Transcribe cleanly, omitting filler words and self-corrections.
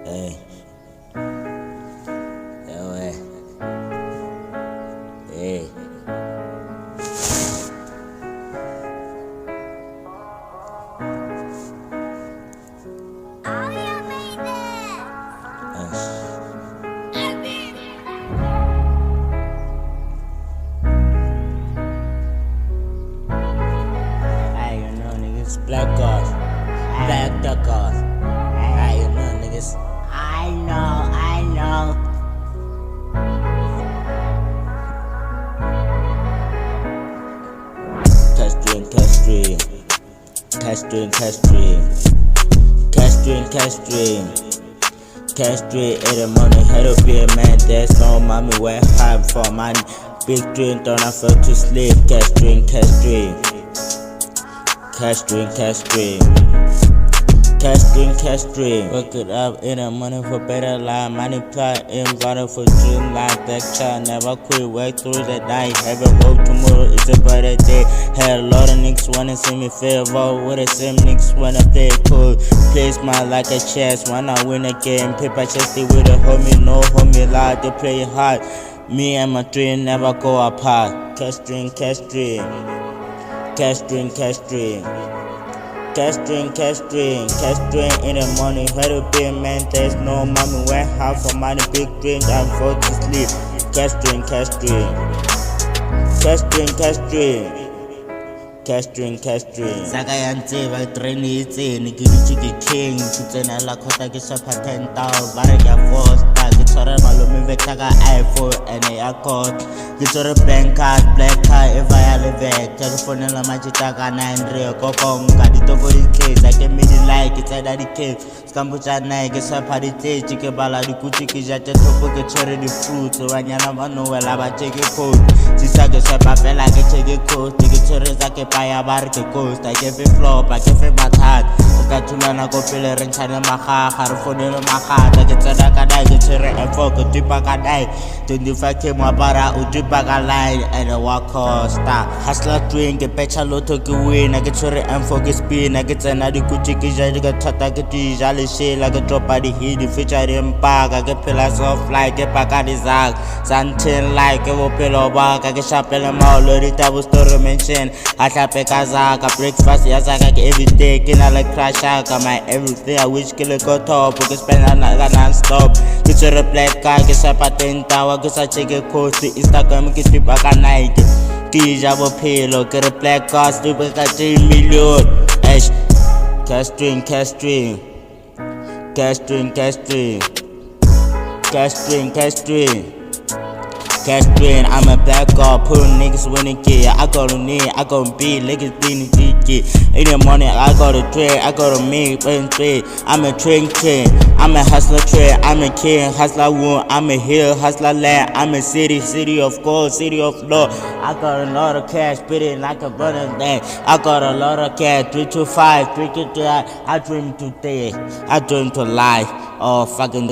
Hey, hey, hey. Oh, you made it! Hey, you know niggas, blaqgoddt, blaqgoddt. Hey, you know niggas. I know. Cash stream in the morning, head up here, man. There's no mommy, where high for money. Big dream, don't I feel to sleep. Cash stream. Work it up in the morning for better life. Multiply invited for dream life. That child never quit, work through the night. Heaven hope tomorrow is a better day. Had a lot of niggas wanna see me fail. Roll with the same niggas wanna play cool. Play smile like a chess. When I win a game, paper chesty with a homie. No homie lie, they play hard. Me and my dream never go apart. Cash stream. Cash stream in the morning, head up here, man. There's no mommy, where half for money, big dreams, I'm for to sleep. Cash stream. Saka ya ntseba treni itsene ke dutse ke king ke tsena la khota ke shapa 10,000 ba re ke foster ke tshwara malome vector ka iPhone ene ya court ke tshwara bank card black car eva ya le vector ke fonela machita ka 9 re ko konka ditopo di tlesa ke midi like ke tsena di cake skambo tsa nai ke shapa di tse ke bala di kutsi ke ja topo ke tshwere di fruits banyana ba no wela ba cheke code tsisa ke shapa fela ke cheke code ke tshwere za ke paya bar ke coast I give it flop I give it mathata ka thulana ko pele re ntshane magaga re fonele magata ke tsena ka dai ke tshwere efo ke tipa ka dai 25 ke moapara o tipa ka line and a walk costa hustler drink ke pecha lotho ke win ke tshwere info ke spin ke tsena di kutsi ke ja di ka thata ke tija le shela ke dropa di hit feature mpaka ke phela soft like ke paka di zak something like ke bopelo ba ka ke shapela maolo di tabo story mention ahlape ka zaka breakfast ya zaka ke everyday ke na like crash ka my everything I wish ke le go top ke spend non stop ke tsere black car ke sapa tentawa ke sa cheke coast Instagram ke tipa ka Nike ke ja bophelo ke re black car tipa ka 10 million cash stream I'm a blaqgoddt, putting niggas winning kid. I go to need, I go to be, niggas being kid. In the morning, I go to trade, I go to make, trade. I'm a train, I'm a hustler trade, I'm a king, hustler wound, I'm a hill, hustler land, I'm a city of gold, city of law. I got a lot of cash, spitting like a burning thing. I got a lot of cash, 3 to 5, 3 to 5. I dream today, I dream to life. Oh, fucking.